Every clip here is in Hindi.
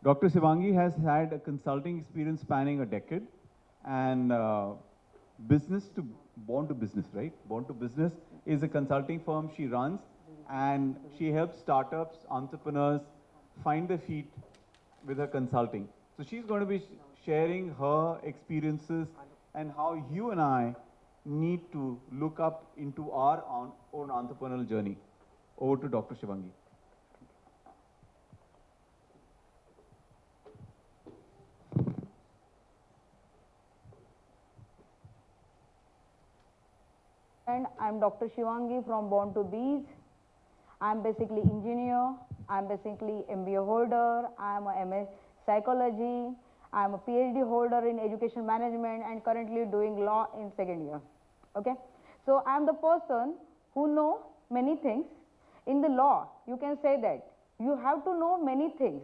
Dr. Shivangi has had a consulting experience spanning a decade and business to Born to Business, right? Born to Business is a consulting firm she runs and she helps startups, entrepreneurs find their feet with her consulting. So she's going to be sharing her experiences and how you and I need to look up into our own entrepreneurial journey. Over to Dr. Shivangi. And I'm Dr. Shivangi from Born to Bees. I'm basically engineer. I'm basically MBA holder. I'm a MA psychology. I'm a PhD holder in education management and currently doing law in second year. Okay, so I'm the person who know many things. In the law, you can say that you have to know many things,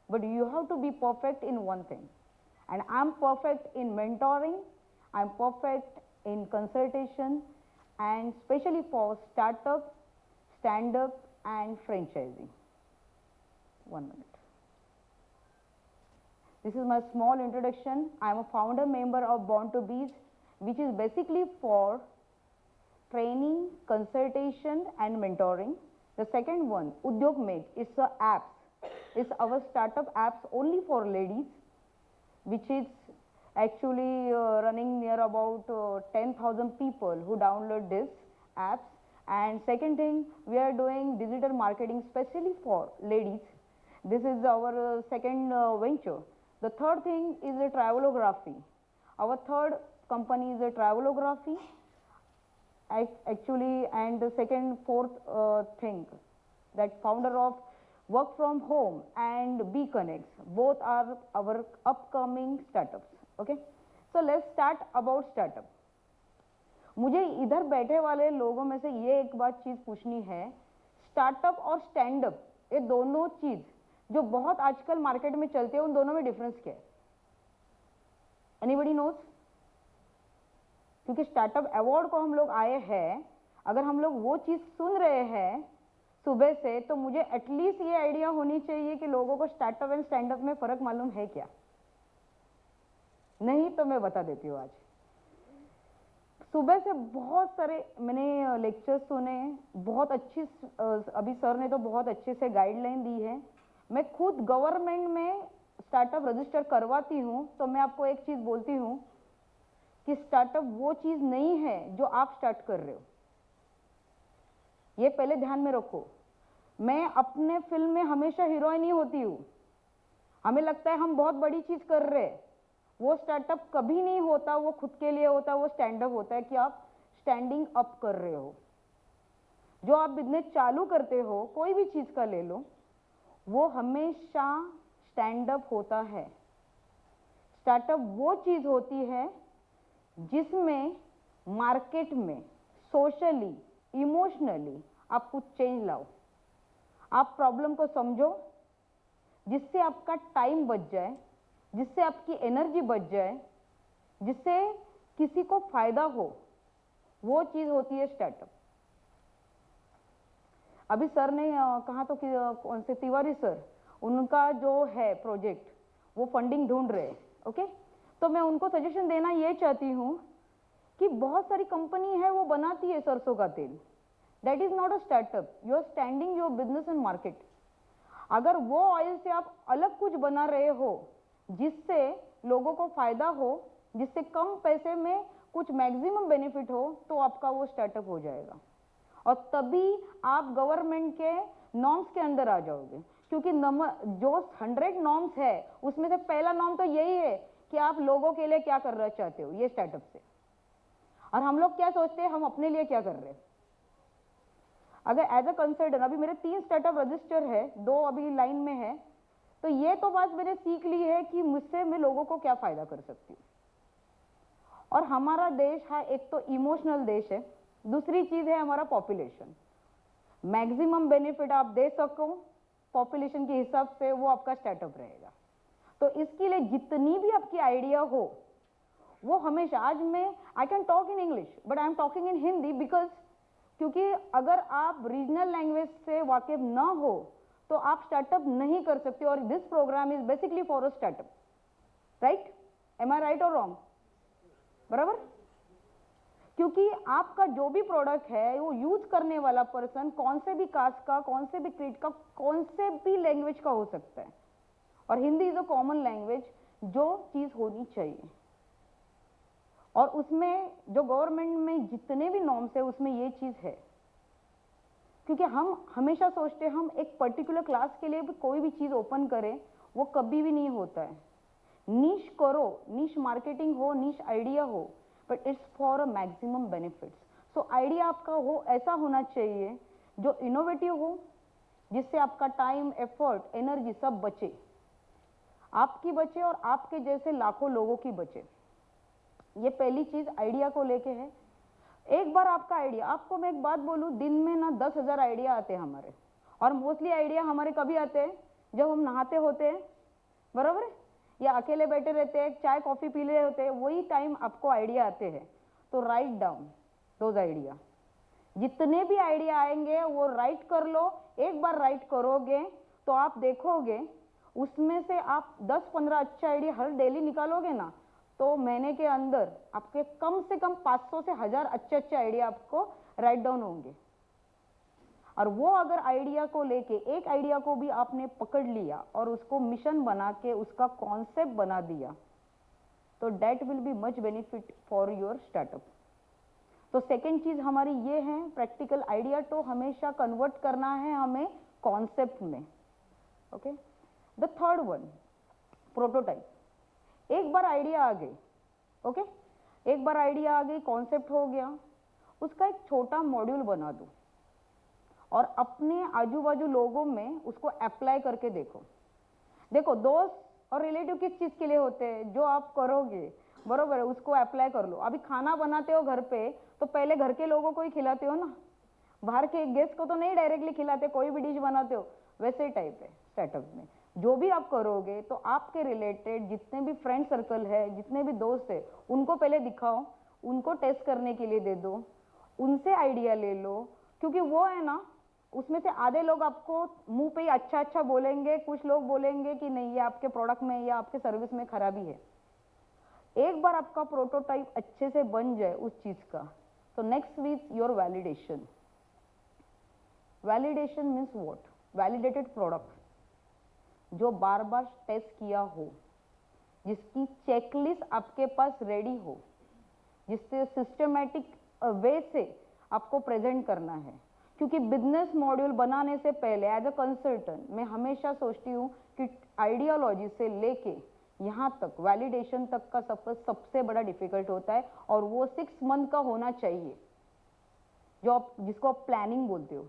but you have to be perfect in one thing. And I'm perfect in mentoring. I'm perfect in consultation, and especially for startup, stand-up and franchising. 1 minute. This is my small introduction. I am a founder member of Born to Bees, which is basically for training, consultation and mentoring. The second one, Udyog Meg, is a apps. It's our startup apps only for ladies, which is actually running near about 10,000 people who download this apps. And second thing, we are doing digital marketing specially for ladies. This is our second venture. The third thing is a travelography. Our third company is a travelography. Actually, and the fourth thing, that founder of Work from Home and BeConnects, both are our upcoming startups. Okay, so let's start about startup. मुझे इधर बैठे वाले लोगों में से ये एक बात चीज पूछनी है, स्टार्टअप और स्टैंड अप ये दोनों चीज जो बहुत आजकल मार्केट में चलते हैं, उन दोनों में डिफरेंस क्या है? Anybody knows? क्योंकि स्टार्टअप अवार्ड को हम लोग आए हैं, अगर हम लोग वो चीज सुन रहे हैं सुबह से, तो मुझे एटलीस्ट ये आइडिया होनी चाहिए कि लोगों को स्टार्टअप एंड स्टैंड अप में फर्क मालूम है क्या? नहीं तो मैं बता देती हूँ। आज सुबह से बहुत सारे मैंने लेक्चर्स सुने, बहुत अच्छी, अभी सर ने तो बहुत अच्छे से गाइडलाइन दी है। मैं खुद गवर्नमेंट में स्टार्टअप रजिस्टर करवाती हूँ, तो मैं आपको एक चीज बोलती हूँ कि स्टार्टअप वो चीज नहीं है जो आप स्टार्ट कर रहे हो, ये पहले ध्यान में रखो। मैं अपने फिल्म में हमेशा हीरोइन ही होती हूँ, हमें लगता है हम बहुत बड़ी चीज कर रहे हैं, वो स्टार्टअप कभी नहीं होता, वो खुद के लिए होता है, वो स्टैंड अप होता है कि आप स्टैंडिंग अप कर रहे हो। जो आप बिजनेस चालू करते हो, कोई भी चीज का ले लो, वो हमेशा स्टैंड अप होता है। स्टार्टअप वो चीज होती है जिसमें मार्केट में सोशली, इमोशनली आप कुछ चेंज लाओ, आप प्रॉब्लम को समझो, जिससे आपका टाइम बच जाए, जिससे आपकी एनर्जी बच जाए, जिससे किसी को फायदा हो, वो चीज होती है स्टार्टअप। अभी सर ने कहा तो कि कौन से तिवारी सर, उनका जो है प्रोजेक्ट वो फंडिंग ढूंढ रहे हैं। ओके, तो मैं उनको सजेशन देना ये चाहती हूँ कि बहुत सारी कंपनी है वो बनाती है सरसों का तेल, that is not a startup, you are standing your business in market. अगर वो ऑयल से आप अलग कुछ बना रहे हो जिससे लोगों को फायदा हो, जिससे कम पैसे में कुछ मैक्सिमम बेनिफिट हो, तो आपका वो स्टार्टअप हो जाएगा और तभी आप गवर्नमेंट के नॉर्म्स के अंदर आ जाओगे। क्योंकि जो 100 नॉर्म्स है उसमें से पहला नॉर्म तो यही है कि आप लोगों के लिए क्या करना चाहते हो, ये स्टार्टअप से। और हम लोग क्या सोचते हैं, हम अपने लिए क्या कर रहे हैं। अगर एज अ कंसल्टेंट, अभी मेरे 3 स्टार्टअप रजिस्टर है, 2 अभी लाइन में है, तो ये तो बात मैंने सीख ली है कि मुझसे मैं लोगों को क्या फायदा कर सकती हूँ। और हमारा देश है एक तो इमोशनल देश है, दूसरी चीज है हमारा पॉपुलेशन। मैक्सिमम बेनिफिट आप दे सको पॉपुलेशन के हिसाब से, वो आपका स्टार्टअप रहेगा। तो इसके लिए जितनी भी आपकी आइडिया हो, वो हमेशा, आज मैं I can talk in English but I am talking in Hindi, because क्योंकि अगर आप रीजनल लैंग्वेज से वाकिफ ना हो तो आप स्टार्टअप नहीं कर सकते। और this program is basically for a startup, right? Am I right और रॉन्ग? बराबर? क्योंकि आपका जो भी प्रोडक्ट है वो यूज करने वाला पर्सन कौन से भी कास्ट का, कौन से भी क्रीड का, कौन से भी लैंग्वेज का हो सकता है। और Hindi is a common language, जो चीज होनी चाहिए। और उसमें जो गवर्नमेंट में जितने भी नॉर्म्स है उसमें ये चीज है। क्योंकि हम हमेशा सोचते हैं हम एक पर्टिकुलर क्लास के लिए भी कोई भी चीज ओपन करें, वो कभी भी नहीं होता है। नीश करो, नीश मार्केटिंग हो, नीश आइडिया हो, but it's for a maximum benefits. So idea आपका हो ऐसा होना चाहिए जो इनोवेटिव हो, जिससे आपका टाइम, एफर्ट, एनर्जी सब बचे, आपकी बचे और आपके जैसे लाखों लोगों की बचे। ये पहली चीज आइडिया को लेके है। एक बार आपका आइडिया, आपको मैं एक बात बोलूं, दिन में ना 10,000 आइडिया आते हैं हमारे। और मोस्टली आइडिया हमारे कभी आते हैं जब हम नहाते होते हैं, बराबर है, या अकेले बैठे रहते हैं, चाय कॉफी पी रहे होते हैं, वही टाइम आपको आइडिया आते हैं। तो राइट डाउन दोज आइडिया। जितने भी आइडिया आएंगे वो राइट कर लो। एक बार राइट करोगे तो आप देखोगे उसमें से आप 10-15 अच्छे आइडिया हर डेली निकालोगे ना, तो महीने के अंदर आपके कम से कम 500 से 1000 अच्छे आइडिया आपको राइट डाउन होंगे। और वो अगर आइडिया को लेके, एक आइडिया को भी आपने पकड़ लिया और उसको मिशन बना के उसका कॉन्सेप्ट बना दिया, तो that will be much benefit for your startup. तो सेकेंड चीज हमारी ये है, प्रैक्टिकल आइडिया तो हमेशा कन्वर्ट करना है हमें कॉन्सेप्ट में। Okay, the third one, prototype. एक बार आइडिया आ गई, ओके, एक बार आइडिया आ गई, कॉन्सेप्ट हो गया, उसका एक छोटा मॉड्यूल बना दो और अपने आजू बाजू लोगों में उसको अप्लाई करके देखो। देखो, दोस्त और रिलेटिव किस चीज के लिए होते हैं? जो आप करोगे, बरोबर है, उसको अप्लाई कर लो। अभी खाना बनाते हो घर पे तो पहले घर के लोगों को ही खिलाते हो ना, बाहर के गेस्ट को तो नहीं डायरेक्टली खिलाते। कोई भी डिश बनाते हो वैसे टाइप है स्टार्टअप में। जो भी आप करोगे तो आपके रिलेटेड जितने भी फ्रेंड सर्कल है, जितने भी दोस्त है, उनको पहले दिखाओ, उनको टेस्ट करने के लिए दे दो, उनसे आइडिया ले लो। क्योंकि वो है ना, उसमें से आधे लोग आपको मुंह पे ही अच्छा अच्छा बोलेंगे, कुछ लोग बोलेंगे कि नहीं ये आपके प्रोडक्ट में या आपके सर्विस में खराबी है। एक बार आपका प्रोटोटाइप अच्छे से बन जाए उस चीज का, तो next with your validation. Validation means what? Validated product जो बार बार टेस्ट किया हो, जिसकी चेकलिस्ट आपके पास रेडी हो, जिससे सिस्टमैटिक वे से आपको प्रेजेंट करना है। क्योंकि बिजनेस मॉड्यूल बनाने से पहले एज अ कंसल्टेंट मैं हमेशा सोचती हूँ कि आइडियोलॉजी से लेके यहाँ तक वैलिडेशन तक का सफर सबसे बड़ा डिफिकल्ट होता है, और वो 6 मंथ का होना चाहिए, जो आप जिसको आप प्लानिंग बोलते हो।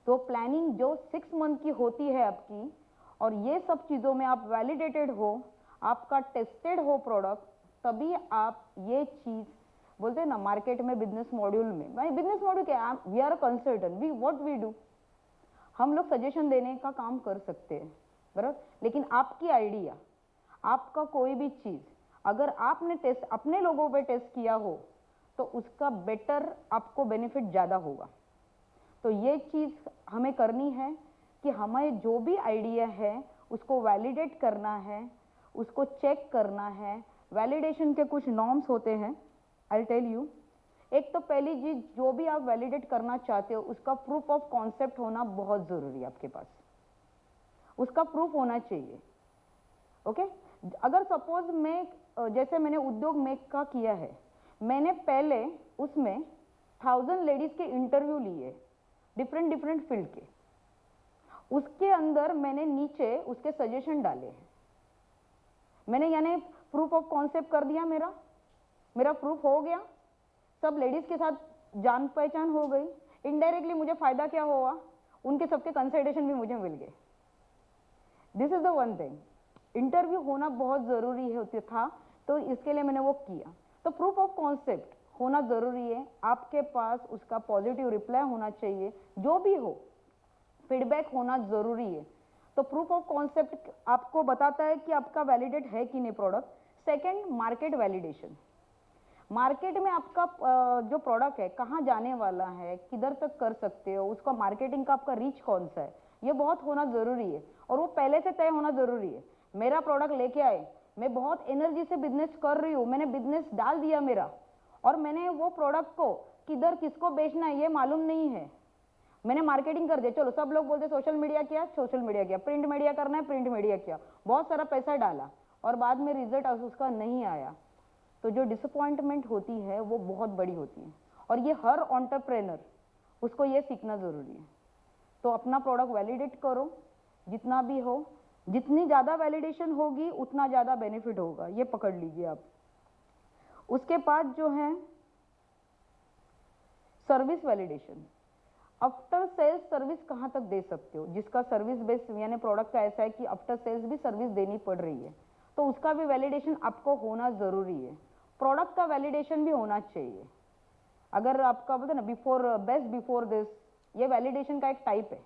तो प्लानिंग जो 6 मंथ की होती है आपकी, और ये सब चीज़ों में आप वैलिडेटेड हो, आपका टेस्टेड हो प्रोडक्ट, तभी आप ये चीज़ बोलते हैं ना मार्केट में बिजनेस मॉड्यूल में। भाई बिजनेस मॉड्यूल क्या, we are a consultant, we what we do, हम लोग सजेशन देने का काम कर सकते हैं, बराबर। लेकिन आपकी आइडिया, आपका कोई भी चीज़ अगर आपने टेस्ट अपने लोगों पे टेस्ट किया हो, तो उसका बेटर आपको बेनिफिट ज़्यादा होगा। तो ये चीज़ हमें करनी है कि हमें जो भी आइडिया है उसको वैलिडेट करना है, उसको चेक करना है। वैलिडेशन के कुछ नॉर्म्स होते हैं, आई टेल यू। एक तो पहली चीज, जो भी आप वैलिडेट करना चाहते हो उसका प्रूफ ऑफ कॉन्सेप्ट होना बहुत जरूरी है आपके पास, उसका प्रूफ होना चाहिए। ओके, अगर सपोज मैं, जैसे मैंने उद्योग मेक का किया है, मैंने पहले उसमें 1000 लेडीज के इंटरव्यू लिए, डिफरेंट डिफरेंट फील्ड के, उसके अंदर मैंने नीचे उसके सजेशन डाले हैं। मैंने यानी प्रूफ ऑफ कॉन्सेप्ट कर दिया, मेरा प्रूफ हो गया, सब लेडीज के साथ जान पहचान हो गई। इनडायरेक्टली मुझे फायदा क्या हुआ, उनके सबके कंसल्टेशन भी मुझे मिल गए। This is the one thing, interview होना बहुत जरूरी है था, तो इसके लिए मैंने वो किया। तो प्रूफ ऑफ कॉन्सेप्ट होना जरूरी है, आपके पास उसका पॉजिटिव रिप्लाई होना चाहिए, जो भी हो फीडबैक होना जरूरी है। तो प्रूफ ऑफ कॉन्सेप्ट आपको बताता है कि आपका वैलिडेट है कि नहीं product. Second, market validation. Market में आपका जो प्रोडक्ट है कहाँ जाने वाला है, किधर तक कर सकते हो, उसका मार्केटिंग का आपका रीच कौन सा है। ये बहुत होना ज़रूरी है और वो पहले से तय होना ज़रूरी है। मेरा प्रोडक्ट लेके आए, मैं बहुत एनर्जी से बिजनेस कर रही हूँ, मैंने बिजनेस डाल दिया मेरा, और मैंने वो प्रोडक्ट को किधर किसको बेचना है ये मालूम नहीं है, मैंने मार्केटिंग कर दिया। चलो सब लोग बोलते सोशल मीडिया किया, सोशल मीडिया किया, प्रिंट मीडिया करना है, प्रिंट मीडिया किया, बहुत सारा पैसा डाला और बाद में रिजल्ट उसका नहीं आया, तो जो डिसअपॉइंटमेंट होती है वो बहुत बड़ी होती है। और ये हर एंटरप्रेन्योर उसको ये सीखना ज़रूरी है। तो अपना प्रोडक्ट वैलिडेट करो जितना भी हो, जितनी ज़्यादा वैलिडेशन होगी उतना ज़्यादा बेनिफिट होगा, ये पकड़ लीजिए आप। उसके बाद जो है service validation, after sales service कहाँ तक दे सकते हो, जिसका सर्विस बेस्ड यानी प्रोडक्ट का ऐसा है कि आफ्टर सेल्स भी सर्विस देनी पड़ रही है, तो उसका भी वैलिडेशन आपको होना ज़रूरी है। प्रोडक्ट का वैलिडेशन भी होना चाहिए। अगर आपका बोलते ना बिफोर बेस्ट बिफोर दिस, ये वैलिडेशन का एक टाइप है,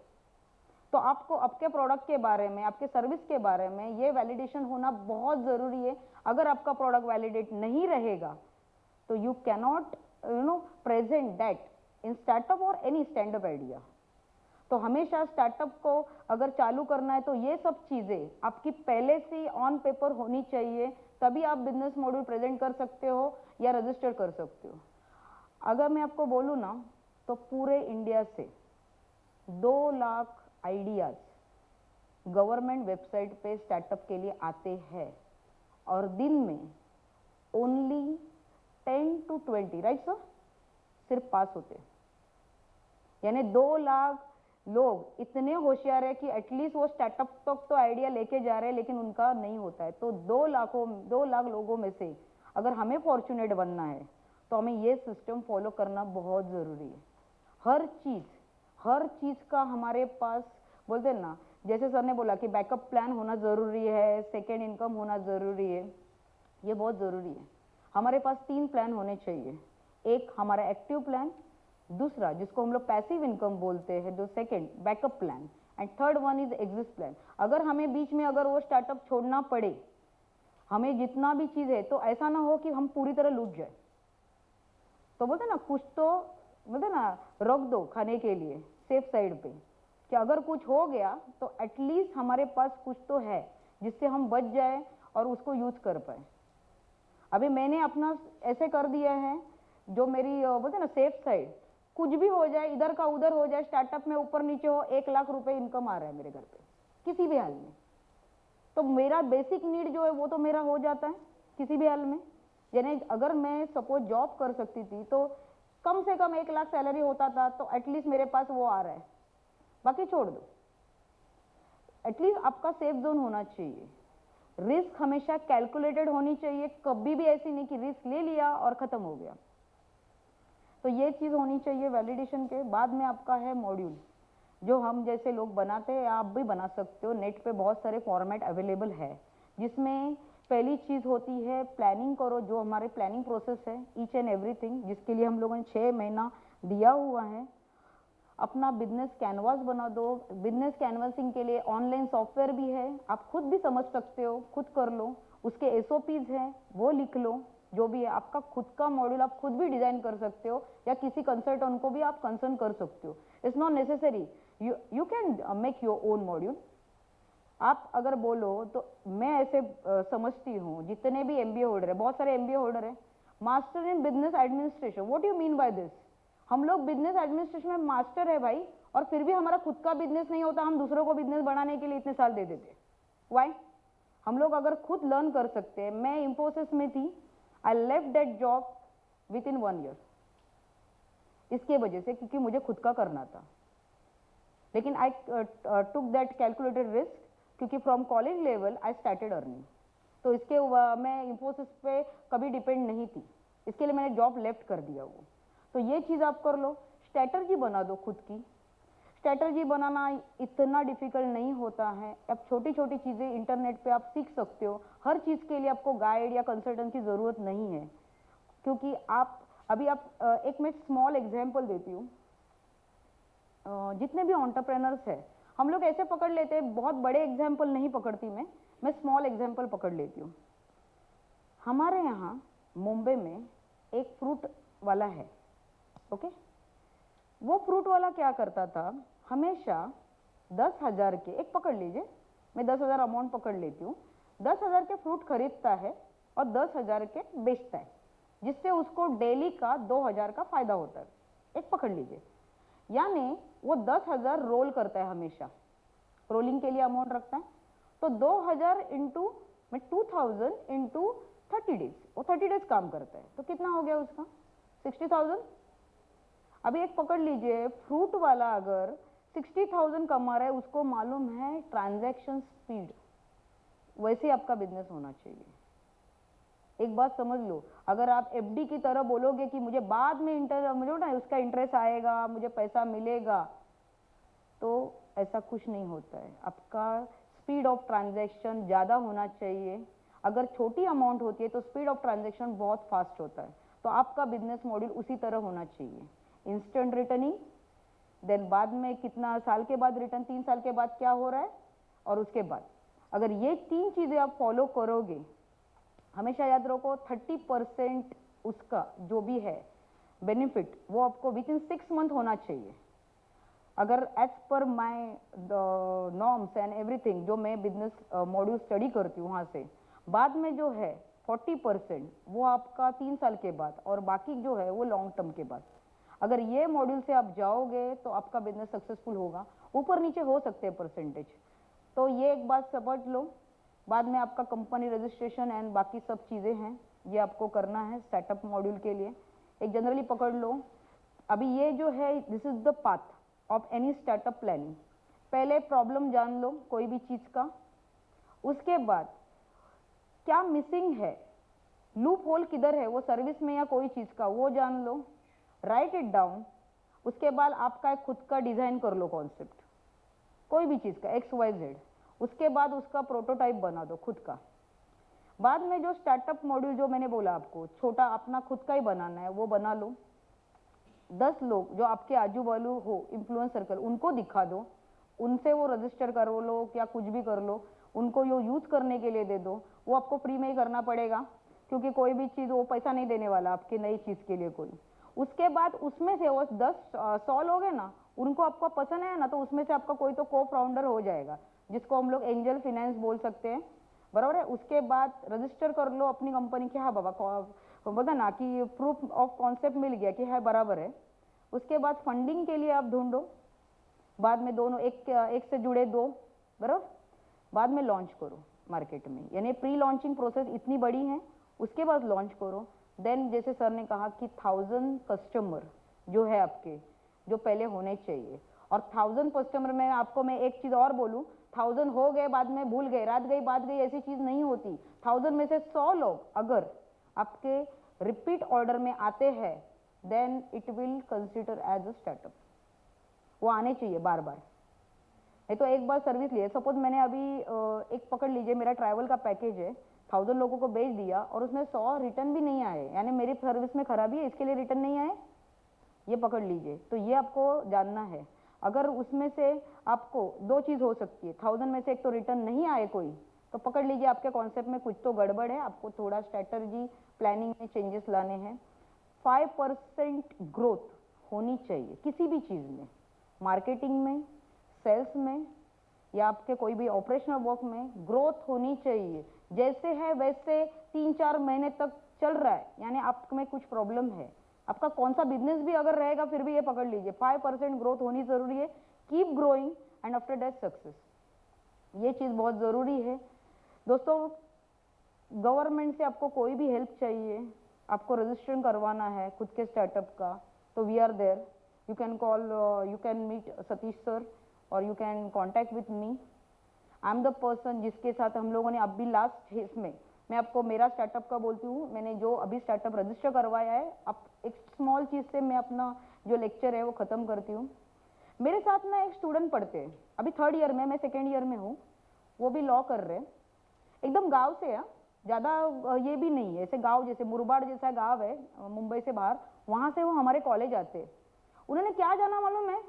तो आपको आपके प्रोडक्ट के बारे में, आपके सर्विस के बारे में ये वैलिडेशन होना बहुत ज़रूरी है। अगर आपका प्रोडक्ट वैलिडेट नहीं रहेगा तो you cannot present that in startup और एनी स्टैंडअप आइडिया। तो हमेशा स्टार्टअप को अगर चालू करना है तो ये सब चीज़ें आपकी पहले से ऑन पेपर होनी चाहिए, तभी आप बिजनेस मॉड्यूल प्रेजेंट कर सकते हो या रजिस्टर कर सकते हो। अगर मैं आपको बोलूँ ना तो पूरे इंडिया से 2 लाख आइडियाज़ गवर्नमेंट वेबसाइट पे स्टार्टअप के लिए आते हैं और दिन में ओनली 10 to 20, राइट सर, सिर्फ पास होते हैं। यानी 2 लाख लोग इतने होशियार है कि एटलीस्ट वो स्टार्टअप तक तो आइडिया लेके जा रहे हैं, लेकिन उनका नहीं होता है। तो 2 लाख लोगों में से अगर हमें फॉर्चुनेट बनना है तो हमें ये सिस्टम फॉलो करना बहुत ज़रूरी है। हर चीज़ का हमारे पास बोलते हैं ना, जैसे सर ने बोला कि बैकअप प्लान होना ज़रूरी है, सेकेंड इनकम होना ज़रूरी है, ये बहुत ज़रूरी है। हमारे पास 3 प्लान होने चाहिए, एक हमारा एक्टिव प्लान, दूसरा जिसको हम लोग पैसिव इनकम बोलते हैं, जो second backup plan, and third one is exit plan. अगर हमें बीच में अगर वो स्टार्टअप छोड़ना पड़े, हमें जितना भी चीज़ है, तो ऐसा ना हो कि हम पूरी तरह लूट जाए। तो बोलते ना कुछ तो बोलते ना रख दो खाने के लिए सेफ साइड पे, कि अगर कुछ हो गया तो एटलीस्ट हमारे पास कुछ तो है जिससे हम बच जाए और उसको यूज कर पाए। अभी मैंने अपना ऐसे कर दिया है, जो मेरी बोलते ना सेफ साइड, कुछ भी हो जाए, इधर का उधर हो जाए, स्टार्टअप में ऊपर नीचे हो, 1 लाख रुपए इनकम आ रहा है मेरे घर पे किसी भी हाल में, तो मेरा बेसिक नीड जो है वो तो मेरा हो जाता है किसी भी हाल में। यानी अगर मैं सपोज जॉब कर सकती थी तो कम से कम 1 लाख सैलरी होता था, तो एटलीस्ट मेरे पास वो आ रहा है, बाकी छोड़ दो। एटलीस्ट आपका सेफ जोन होना चाहिए। रिस्क हमेशा कैलकुलेटेड होनी चाहिए, कभी भी ऐसी नहीं कि रिस्क ले लिया और खत्म हो गया। तो ये चीज़ होनी चाहिए वैलिडेशन के बाद में। आपका है मॉड्यूल, जो हम जैसे लोग बनाते हैं, आप भी बना सकते हो। नेट पे बहुत सारे फॉर्मेट अवेलेबल है, जिसमें पहली चीज़ होती है प्लानिंग करो, जो हमारे प्लानिंग प्रोसेस है ईच एंड एवरीथिंग, जिसके लिए हम लोगों ने 6 महीना दिया हुआ है। अपना बिजनेस कैनवास बना दो। बिजनेस कैनवासिंग के लिए ऑनलाइन सॉफ्टवेयर भी है, आप खुद भी समझ सकते हो, खुद कर लो। उसके एसओपीज हैं, वो लिख लो। जो भी है आपका खुद का मॉड्यूल आप खुद भी डिजाइन कर सकते हो, या किसी कंसल्टेंट को भी आप कंसर्न कर सकते हो। It's not necessary, you can make your own module. आप अगर बोलो तो मैं ऐसे समझती हूँ, जितने भी एमबीए होल्डर है, बहुत सारे एमबीए होल्डर है, master in business administration. What you mean by this? हम लोग बिजनेस एडमिनिस्ट्रेशन में मास्टर है भाई, और फिर भी हमारा खुद का बिजनेस नहीं होता, हम दूसरों को बिजनेस बढ़ाने के लिए इतने साल दे देते। वाई? हम लोग अगर खुद लर्न कर सकते हैं। मैं इंफोसिस में थी, I left that job with in 1 year, इसके वजह से, क्योंकि मुझे खुद का करना था। लेकिन आई टुक दैट कैलकुलेटेड रिस्क, क्योंकि from college level I started earning. तो इसके मैं इंफोसिस पे कभी डिपेंड नहीं थी, इसके लिए मैंने जॉब लेफ्ट कर दिया वो। तो ये चीज़ आप कर लो, स्ट्रैटर्जी बना दो खुद की। स्ट्रैटर्जी बनाना इतना डिफिकल्ट नहीं होता है, अब छोटी छोटी चीज़ें इंटरनेट पे आप सीख सकते हो। हर चीज़ के लिए आपको गाइड या कंसल्टेंट की ज़रूरत नहीं है, क्योंकि आप अभी एक मैं स्मॉल एग्जाम्पल देती हूँ। जितने भी एंटरप्रेन्योर्स हैं, हम लोग ऐसे पकड़ लेते हैं, बहुत बड़े एग्जाम्पल नहीं पकड़ती मैं स्मॉल एग्जाम्पल पकड़ लेती हूँ। हमारे यहाँ मुंबई में एक फ्रूट वाला है, ओके। वो फ्रूट वाला क्या करता था, हमेशा 10,000 के, एक पकड़ लीजिए, मैं 10,000 अमाउंट पकड़ लेती हूँ, 10,000 के फ्रूट खरीदता है और 10,000 के बेचता है, जिससे उसको डेली का 2,000 का फायदा होता है, एक पकड़ लीजिए। यानी वो 10,000 रोल करता है, हमेशा रोलिंग के लिए अमाउंट रखता है। तो 2,000 इंटू में 2,000 इंटू 30 डेज, वो 30 डेज काम करता है, तो कितना हो गया उसका 60,000। अभी एक पकड़ लीजिए, फ्रूट वाला अगर 60,000 कमा रहा है, उसको मालूम है ट्रांजैक्शन स्पीड, वैसे ही आपका बिजनेस होना चाहिए। एक बात समझ लो, अगर आप एफडी की तरह बोलोगे कि मुझे बाद में मुझे ना उसका इंटरेस्ट आएगा, मुझे पैसा मिलेगा, तो ऐसा कुछ नहीं होता है। आपका स्पीड ऑफ ट्रांजैक्शन ज़्यादा होना चाहिए। अगर छोटी अमाउंट होती है तो स्पीड ऑफ ट्रांजैक्शन बहुत फास्ट होता है। तो आपका बिजनेस मॉडल उसी तरह होना चाहिए, इंस्टेंट रिटर्निंग, देन बाद में कितना साल के बाद रिटर्न, 3 साल के बाद क्या हो रहा है, और उसके बाद अगर ये 3 चीज़ें आप फॉलो करोगे, हमेशा याद रखो 30% उसका जो भी है बेनिफिट, वो आपको विद इन 6 मंथ होना चाहिए। अगर as per my norms and everything, जो मैं बिजनेस मॉड्यूल स्टडी करती हूँ वहाँ से, बाद में जो है 40% वो आपका 3 साल के बाद, और बाकी जो है वो लॉन्ग टर्म के बाद। अगर ये मॉड्यूल से आप जाओगे तो आपका बिजनेस सक्सेसफुल होगा। ऊपर नीचे हो सकते हैं परसेंटेज, तो ये एक बात समझ लो। बाद में आपका कंपनी रजिस्ट्रेशन एंड बाकी सब चीज़ें हैं, ये आपको करना है सेटअप मॉड्यूल के लिए। एक जनरली पकड़ लो, अभी ये जो है this is the path of any startup planning. पहले प्रॉब्लम जान लो कोई भी चीज़ का, उसके बाद क्या मिसिंग है, लूप होल किधर है, वो सर्विस में या कोई चीज़ का, वो जान लो, राइट इट डाउन। उसके बाद आपका एक खुद का डिज़ाइन कर लो कॉन्सेप्ट, कोई भी चीज़ का XYZ। उसके बाद उसका प्रोटोटाइप बना दो खुद का। बाद में जो स्टार्टअप मॉड्यूल जो मैंने बोला आपको, छोटा अपना खुद का ही बनाना है, वो बना लो। 10 लोग जो आपके आजू बाजू हो, इन्फ्लुएंस सर्कल, उनको दिखा दो, उनसे वो रजिस्टर कर लो, क्या कुछ भी कर लो, उनको यो यूज़ करने के लिए दे दो। वो आपको फ्री में ही करना पड़ेगा, क्योंकि कोई भी चीज़ वो पैसा नहीं देने वाला आपकी नई चीज़ के लिए कोई। उसके बाद उसमें से वो 10-100 लोग हैं ना, उनको आपको पसंद है ना, तो उसमें से आपका कोई तो को फाउंडर हो जाएगा, जिसको हम लोग एंजल फाइनेंस बोल सकते हैं, बराबर है। उसके बाद रजिस्टर कर लो अपनी कंपनी की, हाँ बाबा बोलता ना कि प्रूफ ऑफ कॉन्सेप्ट मिल गया कि है बराबर है। उसके बाद फंडिंग के लिए आप ढूंढो, बाद में दोनों एक से जुड़े 2, बराबर। बाद में लॉन्च करो मार्केट में, यानी प्री लॉन्चिंग प्रोसेस इतनी बड़ी है, उसके बाद लॉन्च करो। देन जैसे सर ने कहा कि 1000 कस्टमर जो है आपके, जो पहले होने चाहिए, और 1000 कस्टमर में आपको मैं एक चीज़ और बोलूँ, 1000 हो गए बाद में भूल गए, रात गई बात गई, ऐसी चीज़ नहीं होती। 1000 में से 100 लोग अगर आपके रिपीट ऑर्डर में आते हैं, then it will consider as a startup. वो आने चाहिए बार बार, नहीं तो एक बार सर्विस लिए, सपोज मैंने अभी एक पकड़ लीजिए, मेरा ट्रैवल का पैकेज है, 1000 लोगों को बेच दिया और उसमें 100 रिटर्न भी नहीं आए, यानी मेरी सर्विस में खराबी है, इसके लिए रिटर्न नहीं आए, ये पकड़ लीजिए। तो ये आपको जानना है। अगर उसमें से आपको 2 चीज़ हो सकती है, 1000 में से एक तो रिटर्न नहीं आए कोई, तो पकड़ लीजिए आपके कॉन्सेप्ट में कुछ तो गड़बड़ है, आपको थोड़ा स्ट्रैटर्जी प्लानिंग में चेंजेस लाने हैं। 5% ग्रोथ होनी चाहिए किसी भी चीज़ में, मार्केटिंग में, सेल्स में, या आपके कोई भी ऑपरेशनल वर्क में ग्रोथ होनी चाहिए। जैसे है वैसे 3-4 महीने तक चल रहा है, यानी आप में कुछ प्रॉब्लम है, आपका कौन सा बिजनेस भी अगर रहेगा फिर भी ये पकड़ लीजिए 5% ग्रोथ होनी ज़रूरी है। Keep growing and after that success, ये चीज़ बहुत ज़रूरी है। दोस्तों, गवर्नमेंट से आपको कोई भी हेल्प चाहिए, आपको रजिस्ट्रेशन करवाना है खुद के स्टार्टअप का, तो we are there. You can call, you can meet Satish sir, और you can contact with me. I am the person जिसके साथ हम लोगों ने अभी लास्ट इसमें, मैं आपको मेरा स्टार्टअप का बोलती हूँ, मैंने जो अभी स्टार्टअप रजिस्टर करवाया है, अब एक स्मॉल चीज़ से मैं अपना जो लेक्चर है वो ख़त्म करती हूँ। मेरे साथ ना एक स्टूडेंट पढ़ते हैं, अभी 3rd ईयर में, मैं 2nd ईयर में हूँ, वो भी लॉ कर रहे हैं, एकदम गाँव से है, ज़्यादा ये भी नहीं है, ऐसे गाँव जैसे मुरबाड जैसा गाँव है मुंबई से बाहर, वहाँ से वो हमारे कॉलेज आते हैं। उन्होंने क्या जाना मालूम है,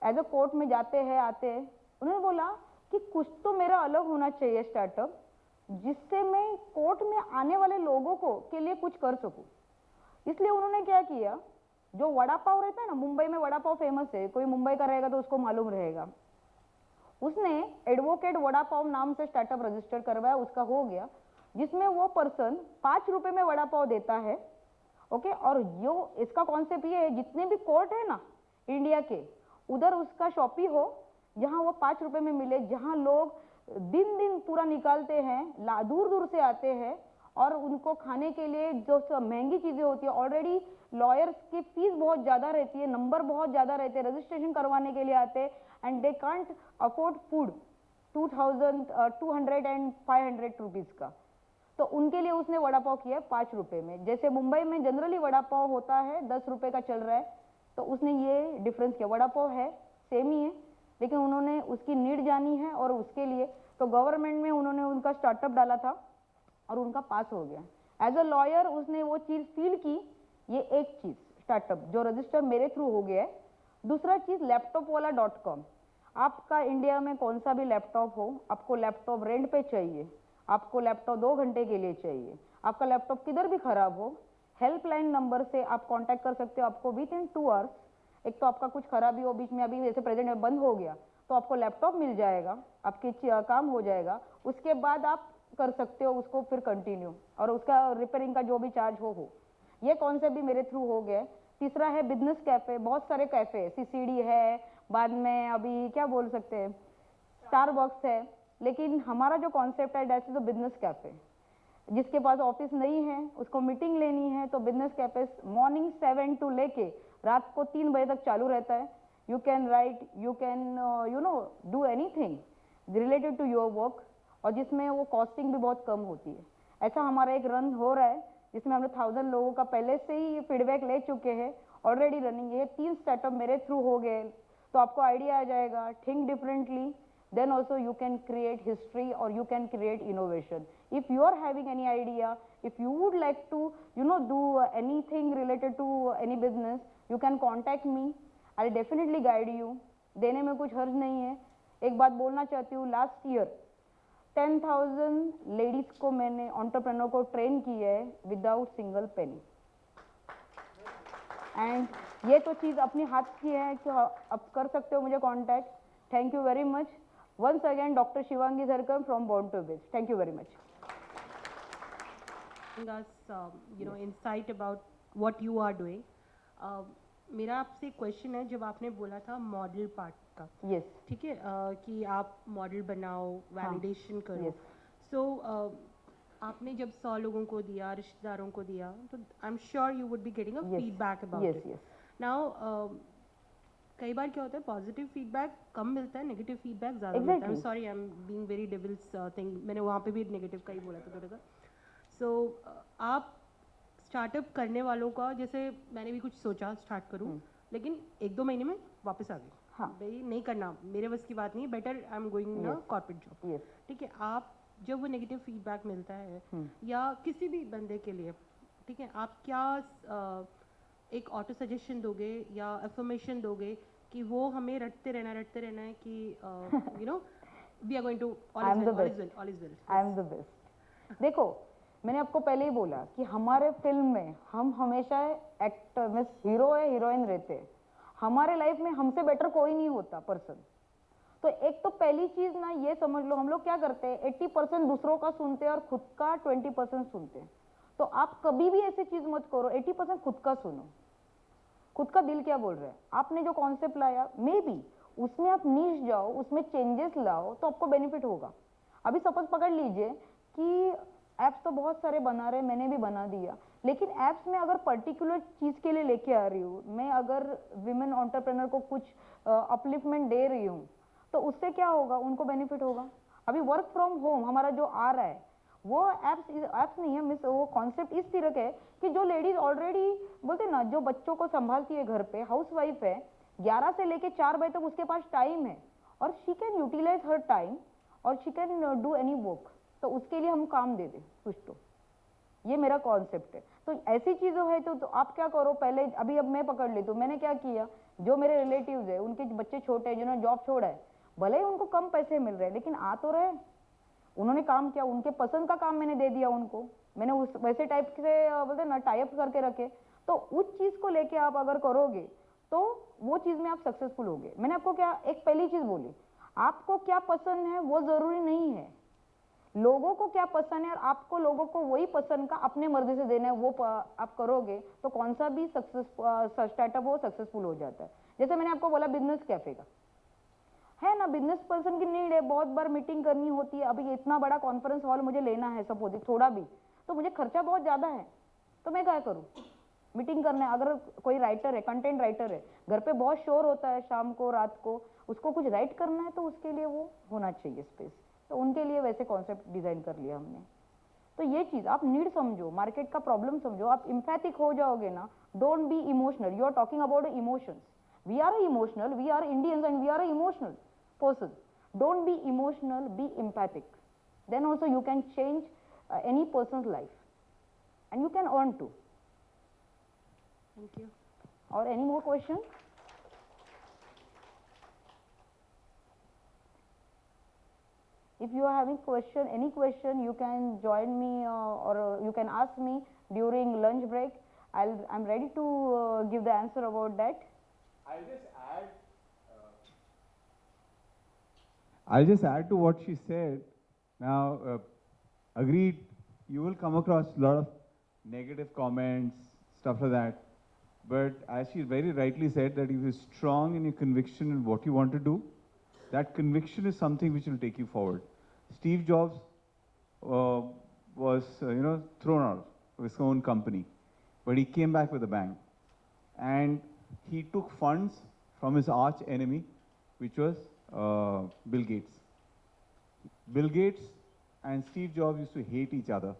एज अ कोर्ट में जाते हैं आते हैं, उन्होंने बोला कि कुछ तो मेरा अलग होना चाहिए स्टार्टअप, जिससे मैं कोर्ट में आने वाले लोगों को के लिए कुछ कर सकूं। इसलिए उन्होंने क्या किया, जो वड़ा पाव रहता है ना, मुंबई में वड़ा पाव फेमस है, कोई मुंबई का रहेगा तो उसको मालूम रहेगा, उसने एडवोकेट वड़ा पाव नाम से स्टार्टअप रजिस्टर करवाया, उसका हो गया, जिसमें वो पर्सन 5 रुपए में वड़ा पाव देता है। ओके, और जो इसका कॉन्सेप्ट ये है, जितने भी कोर्ट है ना इंडिया के, उधर उसका शॉपी हो जहां वो 5 रुपए में मिले, जहां लोग दिन दिन पूरा निकालते हैं, दूर दूर से आते हैं, और उनको खाने के लिए जो महंगी चीजें होती है, ऑलरेडी लॉयर्स की फीस बहुत ज्यादा रहती है, नंबर बहुत ज्यादा रहते हैं, रजिस्ट्रेशन करवाने के लिए आते हैं, and they can't afford food 200 and 500 rupees का। तो उनके लिए उसने वड़ा पाव किया 5 रुपए में। जैसे मुंबई में जनरली वड़ा पाव होता है 10 रुपए का चल रहा है, तो उसने ये डिफरेंस किया, वड़ा पाव है सेम ही है, लेकिन उन्होंने उसकी नीड जानी है, और उसके लिए तो गवर्नमेंट में उन्होंने उनका स्टार्टअप डाला था और उनका पास हो गया। एज अ लॉयर उसने वो चीज फील की, ये एक चीज स्टार्टअप जो रजिस्टर मेरे थ्रू हो गया है। दूसरा चीज laptopwala.com। आपका इंडिया में कौन सा भी लैपटॉप हो, आपको लैपटॉप रेंट पे चाहिए, आपको लैपटॉप 2 घंटे के लिए चाहिए, आपका लैपटॉप किधर भी खराब हो, हेल्पलाइन नंबर से आप कांटेक्ट कर सकते हो। आपको विद इन 2 आवर्स, एक तो आपका कुछ खराबी हो बीच में, अभी जैसे प्रेजेंट में बंद हो गया, तो आपको लैपटॉप मिल जाएगा, आपकी काम हो जाएगा, उसके बाद आप कर सकते हो उसको फिर कंटिन्यू, और उसका रिपेयरिंग का जो भी चार्ज हो। ये कॉन्सेप्ट भी मेरे थ्रू हो गया। तीसरा है बिजनेस कैफे, बहुत सारे कैफे, सीसीडी है, बाद में अभी क्या बोल सकते हैं, स्टारबक्स है, लेकिन हमारा जो कॉन्सेप्ट है दैट्स द बिजनेस कैफे। जिसके पास ऑफिस नहीं है, उसको मीटिंग लेनी है, तो बिजनेस कैफे मॉर्निंग 7 to लेके रात को 3 बजे तक चालू रहता है। You can right, you can do anything related to your work, और जिसमें वो कॉस्टिंग भी बहुत कम होती है। ऐसा हमारा एक रन हो रहा है जिसमें हमने 1000 लोगों का पहले से ही फीडबैक ले चुके हैं, ऑलरेडी रनिंग। ये 3 स्टार्टअप मेरे थ्रू हो गए, तो आपको आइडिया आ जाएगा, think differently, then also you can create history or you can create innovation. If you are having any idea, if you would like to do anything related to any business, you can contact me. I'll definitely guide you. देने में कुछ हर्ज नहीं है। एक बात बोलना चाहती हूँ, लास्ट ईयर 10,000 लेडीज को मैंने एंटरप्रेन्योर को ट्रेन किया है विदाउट सिंगल पेनी। एंड ये तो चीज़ अपने हाथ की है, तो आप कर सकते हो मुझे contact. Thank you very much once again, Dr. Shivangi Zarkar from Born to Biz. Thank you very much. Us insight about what you are doing. मेरा आपसे क्वेश्चन है, जब आपने बोला था मॉडल पार्ट का, Yes. ठीक है, कि आप मॉडल बनाओ, वैलिडेशन करो, Yes. सो आपने जब 100 लोगों को दिया, रिश्तेदारों को दिया, तो I am sure you would be getting a Yes. Feedback about Yes, it. yes. Now कई बार क्या होता है, पॉजिटिव फीडबैक कम मिलता है, नेगेटिव फीडबैक ज़्यादा मिलता है। I am sorry, I am being very devil's thing, मैंने वहाँ पे भी नेगेटिव का ही बोला था थोड़ा सा। सो आप स्टार्टअप करने वालों का, जैसे मैंने भी कुछ सोचा स्टार्ट करूँ, लेकिन 1-2 महीने में वापस आ गई, हाँ। भाई नहीं करना, मेरे बस की बात नहीं है, बेटर आई एम गोइंग ना कॉर्पोरेट जॉब। Yes. ठीक है, आप जब वो नेगेटिव फीडबैक मिलता है या किसी भी बंदे के लिए, ठीक है, आप क्या एक ऑटो सजेशन दोगे या अफर्मेशन दोगे कि वो हमें रटते रहना है कि we are going to all is well. I am the best. देखो, मैंने आपको पहले ही बोला कि हमारे फिल्म में हम हमेशा एक्टर में हीरो है, हीरोइन रहते हैं। हमारे लाइफ में हमसे बेटर कोई नहीं होता पर्सन। तो एक तो पहली चीज ना ये समझ लो, हम लोग क्या करते हैं, 80% दूसरों का सुनते हैं और खुद का 20% सुनते हैं। तो आप कभी भी ऐसी चीज मत करो, 80% खुद का सुनो, खुद का दिल क्या बोल रहा है। आपने जो कॉन्सेप्ट लाया, मे बी उसमें आप नीच जाओ, उसमें चेंजेस लाओ, तो आपको बेनिफिट होगा। अभी सपोज पकड़ लीजिए कि एप्स तो बहुत सारे बना रहे, मैंने भी बना दिया, लेकिन एप्स में अगर पर्टिकुलर चीज के लिए लेके आ रही हूँ, मैं अगर विमेन एंटरप्रेन्योर को कुछ अपलिफ्टमेंट दे रही हूँ, तो उससे क्या होगा, उनको बेनिफिट होगा। अभी वर्क फ्रॉम होम हमारा जो आ रहा है, वो एप्स नहीं है, मिस वो कॉन्सेप्ट इस तरह के कि जो लेडीज ऑलरेडी बोलते ना, जो बच्चों को संभालती है घर पे, हाउस वाइफ है, 11 से लेके 4 बजे तक उसके पास टाइम है, और she can utilise her time और she can do any work, तो उसके लिए हम काम दे दें कुछ। तो ये मेरा कॉन्सेप्ट है। तो ऐसी चीज़ों है तो आप क्या करो, पहले अभी अब मैं पकड़ ली, तो मैंने क्या किया, जो मेरे रिलेटिव्स है उनके बच्चे छोटे हैं, जिन्होंने जॉब छोड़ा है, भले ही उनको कम पैसे मिल रहे हैं, लेकिन आ तो रहे, उन्होंने काम किया, उनके पसंद का काम मैंने दे दिया उनको, मैंने उस वैसे टाइप से बोलते ना टाइप करके रखे। तो उस चीज़ को लेके आप अगर करोगे तो वो चीज़ में आप सक्सेसफुल होगे। मैंने आपको क्या एक पहली चीज़ बोली, आपको क्या पसंद है वो जरूरी नहीं है, लोगों को क्या पसंद है और आपको लोगों को वही पसंद का अपने मर्जी से देना है, वो आप करोगे तो कौन सा भी स्टार्टअप वो सक्सेसफुल हो जाता है। जैसे मैंने आपको बोला बिजनेस कैफे का है ना, बिजनेस पर्सन की नीड है, बहुत बार मीटिंग करनी होती है, अभी इतना बड़ा कॉन्फ्रेंस हॉल मुझे लेना है सपोज थोड़ा भी, तो मुझे खर्चा बहुत ज़्यादा है, तो मैं क्या करूँ, मीटिंग करना है। अगर कोई राइटर है, कंटेंट राइटर है, घर पे बहुत शोर होता है शाम को रात को, उसको कुछ राइट करना है तो उसके लिए वो होना चाहिए स्पेस, तो उनके लिए वैसे कॉन्सेप्ट डिज़ाइन कर लिया हमने। तो ये चीज़ आप नीड समझो, मार्केट का प्रॉब्लम समझो, आप इम्पैथिक हो जाओगे ना, don't be emotional, you are talking about emotions, we are emotional, we are Indians and we are emotional person, don't be emotional, be empathic, then also you can change any person's life and you can earn too. Thank you. Or any more question? If you are having question, any question, you can join me or you can ask me during lunch break. I'm ready to give the answer about that. I'll just add to what she said. Now, agreed, you will come across a lot of negative comments, stuff like that. But as she very rightly said, that if you're strong in your conviction in what you want to do, that conviction is something which will take you forward. Steve Jobs was, thrown out of his own company, but he came back with a bang. And he took funds from his arch enemy, which was Bill Gates. Bill Gates and Steve Jobs used to hate each other.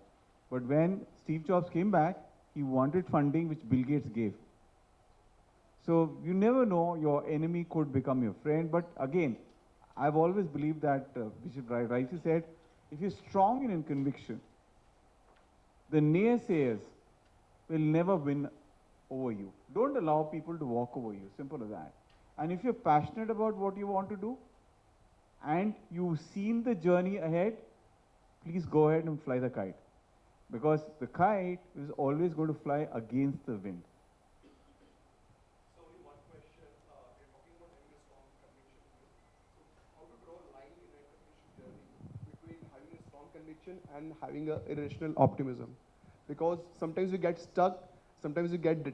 But when Steve Jobs came back, he wanted funding which Bill Gates gave. So you never know, your enemy could become your friend. But again, I've always believed that, Bishop rightly said, if you're strong in conviction, the naysayers will never win over you. Don't allow people to walk over you, simple as that. And if you're passionate about what you want to do, and you've seen the journey ahead, please go ahead and fly the kite. Because the kite is always going to fly against the wind. So only one question, we're talking about having a strong conviction. So how to draw a line in an entrepreneurship journey between having a strong conviction and having a irrational optimism? Because sometimes we get stuck, sometimes we get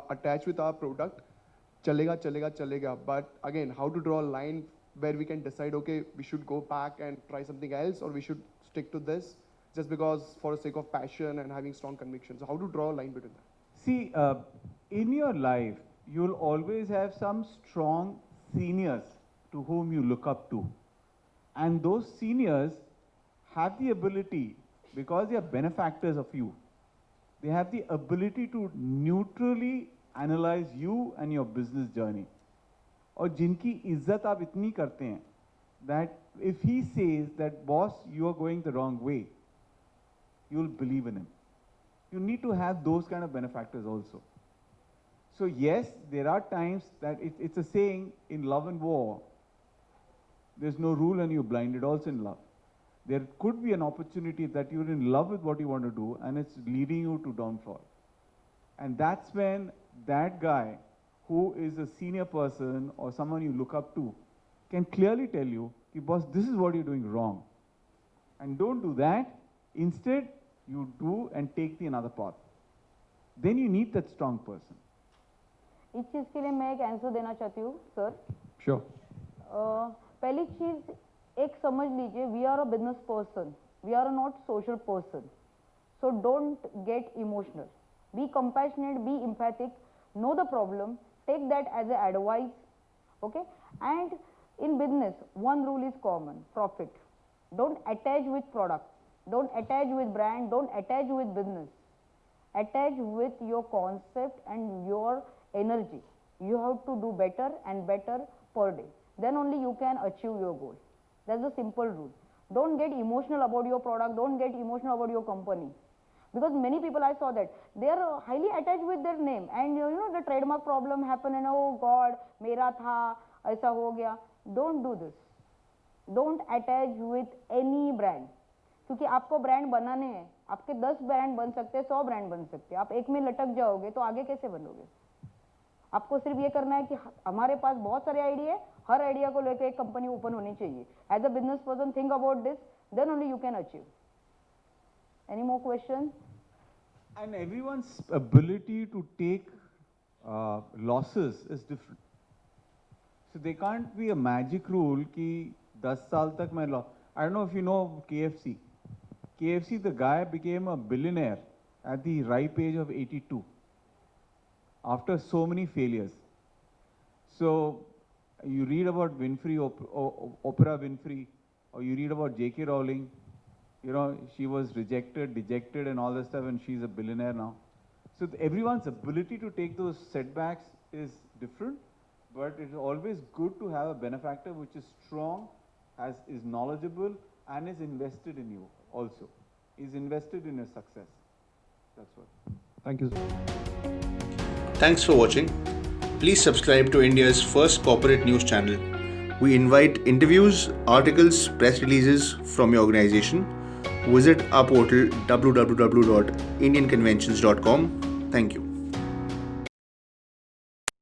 attached with our product, chalega, chalega, chalega. But again, how to draw a line where we can decide, okay, we should go back and try something else, or we should stick to this just because for the sake of passion and having strong conviction. So how to draw a line between that? See, in your life, you'll always have some strong seniors to whom you look up to. And those seniors have the ability, because they are benefactors of you, they have the ability to neutrally analyze you and your business journey. और जिनकी इज्जत आप इतनी करते हैं that if he says that boss, you are going the wrong way, you will believe in him. You need to have those kind of benefactors also. So yes, there are times that it's a saying in love and war, there's no rule and you're blinded also in love. There could be an opportunity that you're in love with what you want to do and it's leading you to downfall. And that's when that guy who is a senior person or someone you look up to can clearly tell you, boss, this is what you're doing wrong. And don't do that. Instead, you do and take the another path. Then you need that strong person. इस चीज़ के लिए मैं एक आंसर देना चाहती हूँ सर। Sure. पहली चीज़ एक समझ लीजिए, we are a business person, we are not social person, so don't get emotional, be compassionate, be empathic, no the problem, take that as a advice, okay? And in business, one rule is common: profit. Don't attach with product, don't attach with brand, don't attach with business. Attach with your concept and your energy. You have to do better and better per day. Then only you can achieve your goal. That's the simple rule. Don't get emotional about your product, don't get emotional about your company. Because many people, I saw that they are highly attached with their name, and you know the trademark problem happen, and oh God, मेरा था, ऐसा हो गया. Don't do this. Don't attach with any brand. क्योंकि आपको ब्रांड बनाने हैं, आपके 10 ब्रांड बन सकते हैं, 100 ब्रांड बन सकते हैं, आप एक में लटक जाओगे तो आगे कैसे बनोगे? आपको सिर्फ ये करना है कि हमारे पास बहुत सारे आइडिया है हर आइडिया को लेके एक कंपनी ओपन होनी चाहिए. As a business person think about this, then only you can achieve. Any more question? And everyone's ability to take losses is different. So there can't be a magic rule कि 10 साल तक मैं I don't know if you know KFC. KFC, the guy became a billionaire at the ripe age of 82 after so many failures. So you read about Winfrey, Oprah Winfrey, or you read about J.K. Rowling. You know, she was rejected, dejected, and all this stuff, and she's a billionaire now. So everyone's ability to take those setbacks is different, but it's always good to have a benefactor which is strong, is knowledgeable, and is invested in you also. Is invested in your success. That's what. Thank you, sir. Thanks for watching. Please subscribe to India's first corporate news channel. We invite interviews, articles, press releases from your organization. Visit our portal www.indianconventions.com. Thank you.